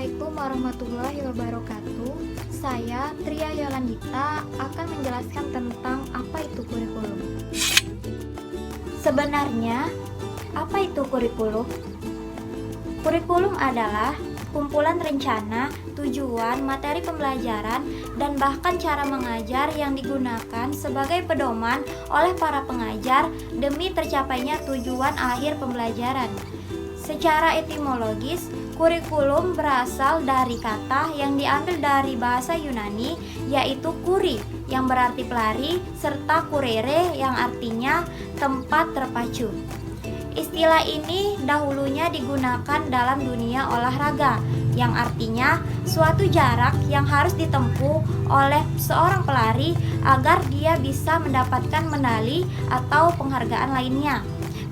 Assalamualaikum warahmatullahi wabarakatuh. Saya Tria Yolandita akan menjelaskan tentang apa itu kurikulum. Sebenarnya, apa itu kurikulum? Kurikulum adalah kumpulan rencana, tujuan, materi pembelajaran, dan bahkan cara mengajar yang digunakan sebagai pedoman oleh para pengajar demi tercapainya tujuan akhir pembelajaran. Secara etimologis, kurikulum berasal dari kata yang diambil dari bahasa Yunani, yaitu kuri yang berarti pelari, serta kurere yang artinya tempat terpacu. Istilah ini dahulunya digunakan dalam dunia olahraga, yang artinya suatu jarak yang harus ditempuh oleh seorang pelari agar dia bisa mendapatkan medali atau penghargaan lainnya.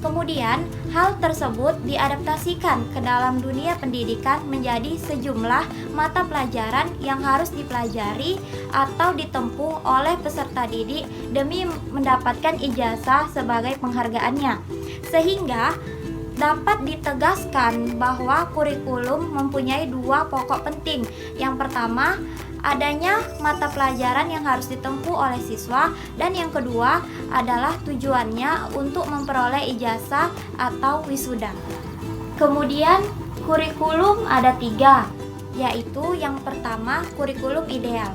Kemudian, hal tersebut diadaptasikan ke dalam dunia pendidikan menjadi sejumlah mata pelajaran yang harus dipelajari atau ditempuh oleh peserta didik demi mendapatkan ijazah sebagai penghargaannya. Sehingga dapat ditegaskan bahwa kurikulum mempunyai dua pokok penting. Yang pertama, adanya mata pelajaran yang harus ditempuh oleh siswa, dan yang kedua adalah tujuannya untuk memperoleh ijazah atau wisuda. Kemudian kurikulum ada 3, yaitu yang pertama kurikulum ideal.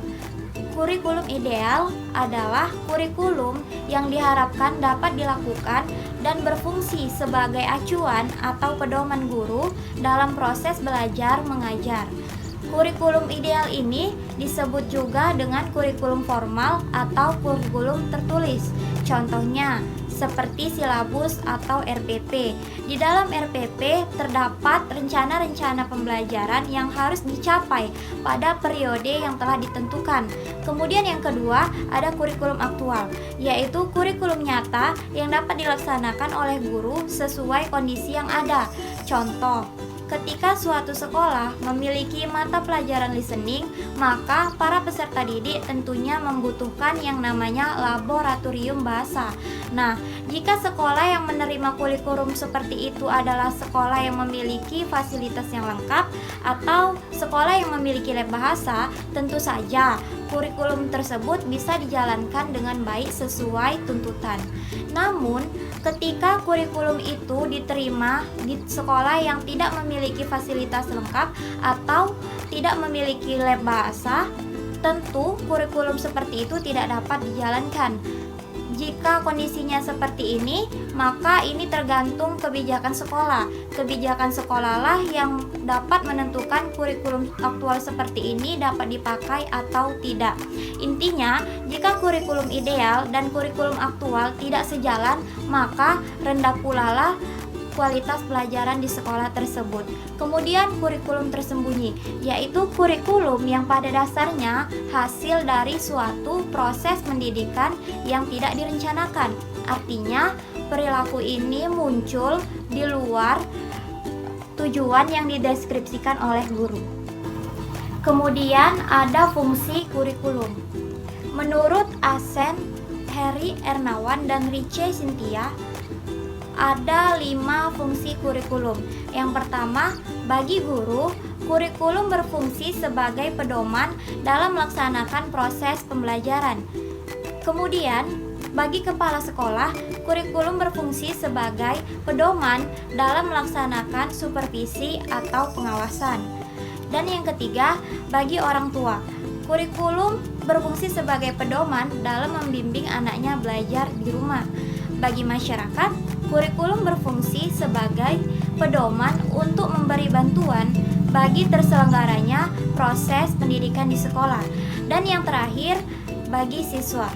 Kurikulum ideal adalah kurikulum yang diharapkan dapat dilakukan dan berfungsi sebagai acuan atau pedoman guru dalam proses belajar mengajar. Kurikulum ideal ini disebut juga dengan kurikulum formal atau kurikulum tertulis. Contohnya seperti silabus atau RPP. Di dalam RPP terdapat rencana-rencana pembelajaran yang harus dicapai pada periode yang telah ditentukan. Kemudian yang kedua ada kurikulum aktual, yaitu kurikulum nyata yang dapat dilaksanakan oleh guru sesuai kondisi yang ada. Contoh, ketika suatu sekolah memiliki mata pelajaran listening, maka para peserta didik tentunya membutuhkan yang namanya laboratorium bahasa. Nah, jika sekolah yang menerima kurikulum seperti itu adalah sekolah yang memiliki fasilitas yang lengkap atau sekolah yang memiliki lab bahasa, tentu saja kurikulum tersebut bisa dijalankan dengan baik sesuai tuntutan. Namun, ketika kurikulum itu diterima di sekolah yang tidak memiliki fasilitas lengkap atau tidak memiliki lab bahasa, tentu kurikulum seperti itu tidak dapat dijalankan. Jika kondisinya seperti ini, maka ini tergantung kebijakan sekolah. Kebijakan sekolahlah yang dapat menentukan kurikulum aktual seperti ini dapat dipakai atau tidak. Intinya, jika kurikulum ideal dan kurikulum aktual tidak sejalan, maka rendah pula lah kualitas pelajaran di sekolah tersebut. Kemudian kurikulum tersembunyi, yaitu kurikulum yang pada dasarnya hasil dari suatu proses pendidikan yang tidak direncanakan. Artinya, perilaku ini muncul di luar tujuan yang dideskripsikan oleh guru. Kemudian ada fungsi kurikulum. Menurut Asen, Heri Ernawan, dan Riche Cynthia, ada 5 fungsi kurikulum. Yang pertama, bagi guru, kurikulum berfungsi sebagai pedoman dalam melaksanakan proses pembelajaran. Kemudian, bagi kepala sekolah, kurikulum berfungsi sebagai pedoman dalam melaksanakan supervisi atau pengawasan. Dan yang ketiga, bagi orang tua, kurikulum berfungsi sebagai pedoman dalam membimbing anaknya belajar di rumah. Bagi masyarakat, kurikulum berfungsi sebagai pedoman untuk memberi bantuan bagi terselenggaranya proses pendidikan di sekolah. Dan yang terakhir, bagi siswa.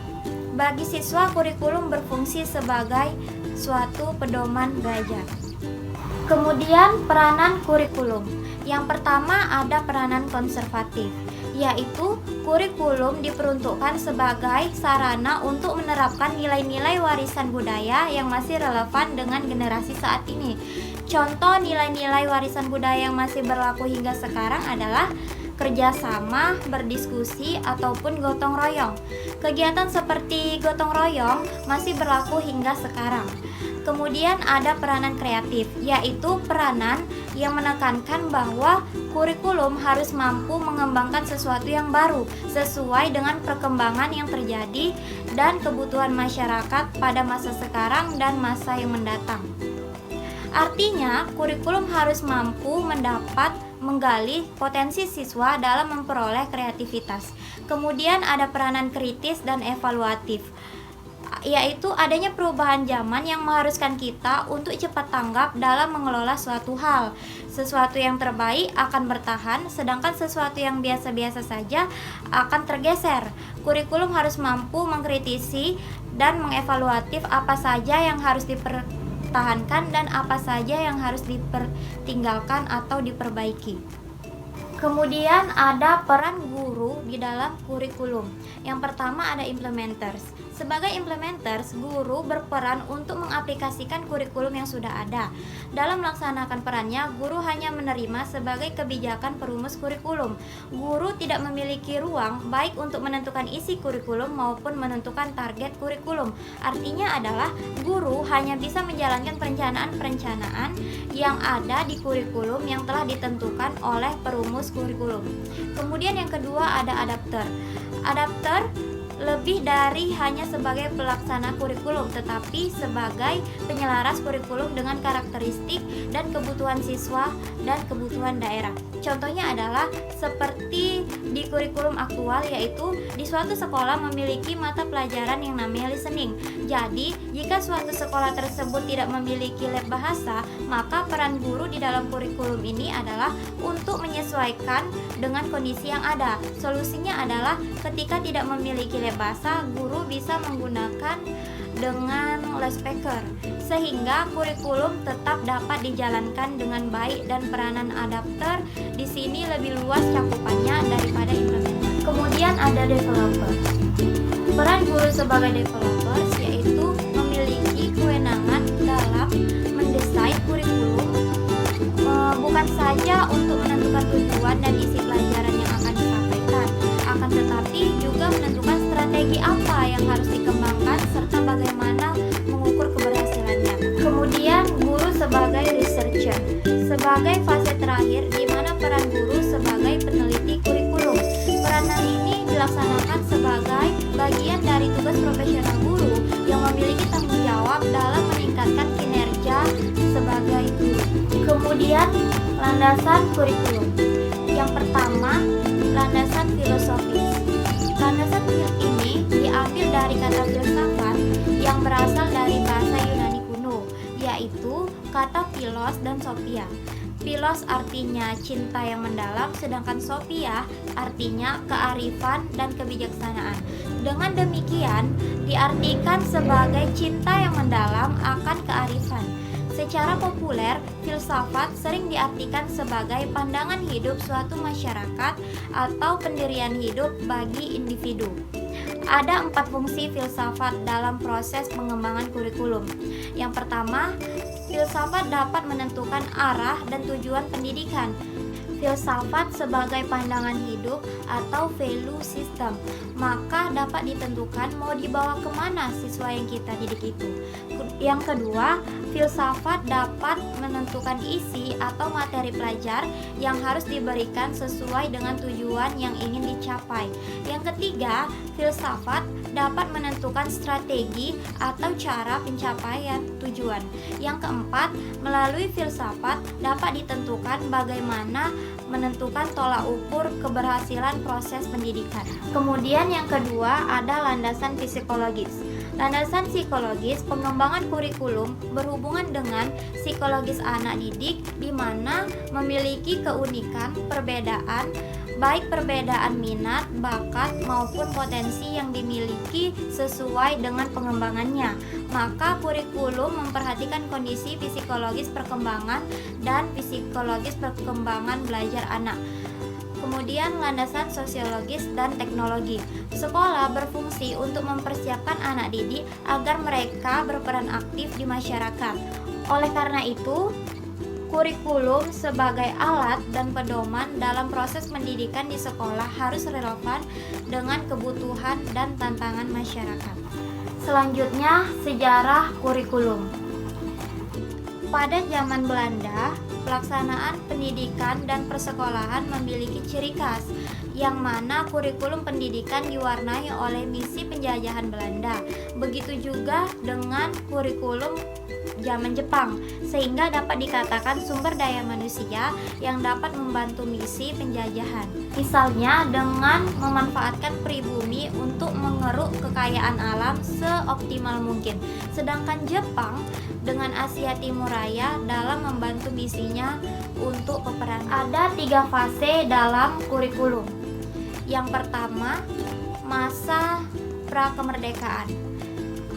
Bagi siswa, kurikulum berfungsi sebagai suatu pedoman belajar. Kemudian peranan kurikulum. Yang pertama ada peranan konservatif, yaitu kurikulum diperuntukkan sebagai sarana untuk menerapkan nilai-nilai warisan budaya yang masih relevan dengan generasi saat ini. Contoh nilai-nilai warisan budaya yang masih berlaku hingga sekarang adalah kerjasama, berdiskusi, ataupun gotong royong. Kegiatan seperti gotong royong masih berlaku hingga sekarang. Kemudian ada peranan kreatif, yaitu peranan yang menekankan bahwa kurikulum harus mampu mengembangkan sesuatu yang baru sesuai dengan perkembangan yang terjadi dan kebutuhan masyarakat pada masa sekarang dan masa yang mendatang. Artinya, kurikulum harus mampu menggali potensi siswa dalam memperoleh kreativitas. Kemudian ada peranan kritis dan evaluatif, yaitu adanya perubahan zaman yang mengharuskan kita untuk cepat tanggap dalam mengelola suatu hal. Sesuatu yang terbaik akan bertahan, sedangkan sesuatu yang biasa-biasa saja akan tergeser. Kurikulum harus mampu mengkritisi dan mengevaluatif apa saja yang harus dipertahankan dan apa saja yang harus dipertinggalkan atau diperbaiki. Kemudian ada peran guru di dalam kurikulum. Yang pertama ada implementers. Sebagai implementers, guru berperan untuk mengaplikasikan kurikulum yang sudah ada. Dalam melaksanakan perannya, guru hanya menerima sebagai kebijakan perumus kurikulum. Guru tidak memiliki ruang baik untuk menentukan isi kurikulum maupun menentukan target kurikulum. Artinya adalah guru hanya bisa menjalankan perencanaan-perencanaan yang ada di kurikulum yang telah ditentukan oleh perumus kurikulum. Kemudian yang kedua ada adapter. Adapter lebih dari hanya sebagai pelaksana kurikulum, tetapi sebagai penyelaras kurikulum dengan karakteristik dan kebutuhan siswa dan kebutuhan daerah. Contohnya adalah seperti di kurikulum aktual, yaitu di suatu sekolah memiliki mata pelajaran yang namanya listening. Jadi, jika suatu sekolah tersebut tidak memiliki lab bahasa, maka peran guru di dalam kurikulum ini adalah untuk menyesuaikan dengan kondisi yang ada. Solusinya adalah ketika tidak memiliki lab bahasa, guru bisa menggunakan dengan loudspeaker sehingga kurikulum tetap dapat dijalankan dengan baik, dan peranan adapter di sini lebih luas cakupannya daripada implementer. Kemudian ada developers. Peran guru sebagai developers yaitu memiliki kewenangan dalam mendesain kurikulum, bukan saja untuk menentukan tujuan dan isi pelajaran yang akan disampaikan, akan tetapi juga menentukan strategi apa yang harus dikembangkan serta bagaimana mengukur keberhasilannya. Kemudian guru sebagai researcher, sebagai fase terakhir di mana peran guru sebagai peneliti kurikulum. Peranan ini dilaksanakan sebagai bagian dari tugas profesional guru yang memiliki tanggung jawab dalam meningkatkan kinerja sebagai guru. Kemudian landasan kurikulum. Yang pertama, landasan filosofis. Landasan ini diambil dari kata filsafat yang berasal dari bahasa Yunani kuno, yaitu kata philos dan sophia. Philos artinya cinta yang mendalam, sedangkan sophia artinya kearifan dan kebijaksanaan. Dengan demikian, diartikan sebagai cinta yang mendalam akan kearifan. Secara populer, filsafat sering diartikan sebagai pandangan hidup suatu masyarakat atau pendirian hidup bagi individu. Ada 4 fungsi filsafat dalam proses pengembangan kurikulum. Yang pertama, filsafat dapat menentukan arah dan tujuan pendidikan. Filsafat sebagai pandangan hidup atau value system, maka dapat ditentukan mau dibawa kemana siswa yang kita didik itu. Yang kedua, filsafat dapat menentukan isi atau materi pelajar yang harus diberikan sesuai dengan tujuan yang ingin dicapai. Yang ketiga, filsafat dapat menentukan strategi atau cara pencapaian tujuan. Yang keempat, melalui filsafat dapat ditentukan bagaimana menentukan tolak ukur keberhasilan proses pendidikan. Kemudian yang kedua ada landasan psikologis. Landasan psikologis pengembangan kurikulum berhubungan dengan psikologis anak didik, di mana memiliki keunikan, perbedaan, baik perbedaan minat, bakat, maupun potensi yang dimiliki sesuai dengan pengembangannya. Maka kurikulum memperhatikan kondisi psikologis perkembangan dan psikologis perkembangan belajar anak. Kemudian landasan sosiologis dan teknologi. Sekolah berfungsi untuk mempersiapkan anak didik agar mereka berperan aktif di masyarakat. Oleh karena itu, Kurikulum sebagai alat dan pedoman dalam proses pendidikan di sekolah harus relevan dengan kebutuhan dan tantangan masyarakat. Selanjutnya, sejarah kurikulum. Pada zaman Belanda, pelaksanaan pendidikan dan persekolahan memiliki ciri khas, yang mana kurikulum pendidikan diwarnai oleh misi penjajahan Belanda. Begitu juga dengan kurikulum zaman Jepang, sehingga dapat dikatakan sumber daya manusia yang dapat membantu misi penjajahan. Misalnya dengan memanfaatkan pribumi untuk mengeruk kekayaan alam seoptimal mungkin. Sedangkan Jepang dengan Asia Timur Raya dalam membantu misinya untuk peperangan. Ada 3 fase dalam kurikulum. Yang pertama, masa prakemerdekaan.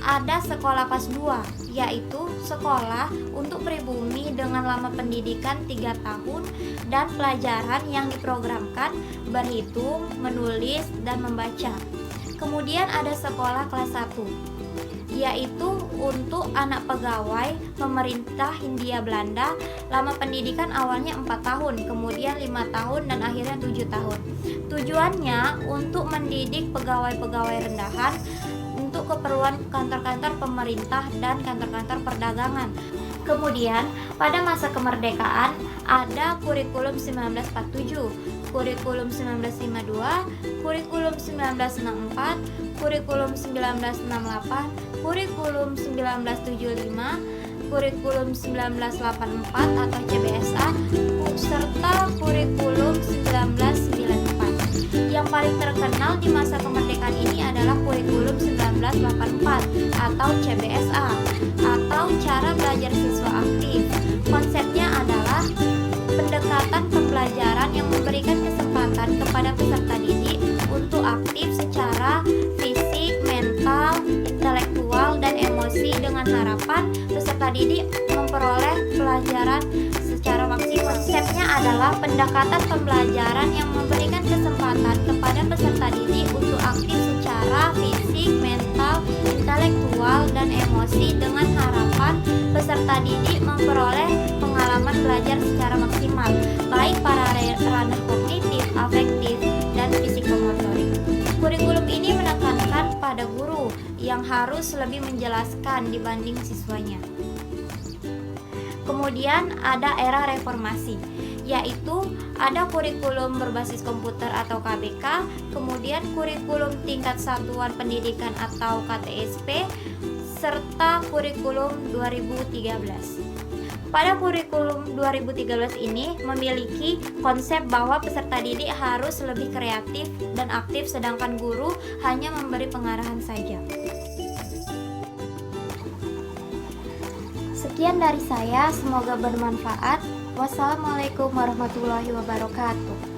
Ada sekolah kelas 2, yaitu sekolah untuk pribumi dengan lama pendidikan 3 tahun dan pelajaran yang diprogramkan berhitung, menulis, dan membaca. Kemudian ada sekolah kelas 1, yaitu untuk anak pegawai pemerintah Hindia Belanda. Lama pendidikan awalnya 4 tahun, kemudian 5 tahun, dan akhirnya 7 tahun. Tujuannya untuk mendidik pegawai-pegawai rendahan untuk keperluan kantor-kantor pemerintah dan kantor-kantor perdagangan. Kemudian, pada masa kemerdekaan ada kurikulum 1947, kurikulum 1952, kurikulum 1964, kurikulum 1968, kurikulum 1975, kurikulum 1984 atau CBSA, serta kurikulum 1994. Yang paling terkenal di masa kemerdekaan ini adalah kurikulum 1984 atau CBSA, atau cara belajar siswa aktif. Konsepnya adalah pendekatan pembelajaran yang memberikan kesempatan kepada peserta didik untuk aktif secara fisik, mental, intelektual, dan emosi dengan harapan peserta didik memperoleh pelajaran secara maksimal. Konsepnya adalah pendekatan pembelajaran yang memberikan kesempatan kepada peserta didik untuk aktif secara fisik, mental, intelektual, dan emosi dengan harapan peserta didik memperoleh pengalaman belajar secara maksimal, baik pada ranah kognitif, afektif, dan psikomotorik. Kurikulum ini menekankan pada guru yang harus lebih menjelaskan dibanding siswanya. Kemudian ada era reformasi, yaitu ada kurikulum berbasis komputer atau KBK, kemudian kurikulum tingkat satuan pendidikan atau KTSP, serta kurikulum 2013. Pada kurikulum 2013 ini memiliki konsep bahwa peserta didik harus lebih kreatif dan aktif, sedangkan guru hanya memberi pengarahan saja. Sekian dari saya, semoga bermanfaat. Wassalamualaikum warahmatullahi wabarakatuh.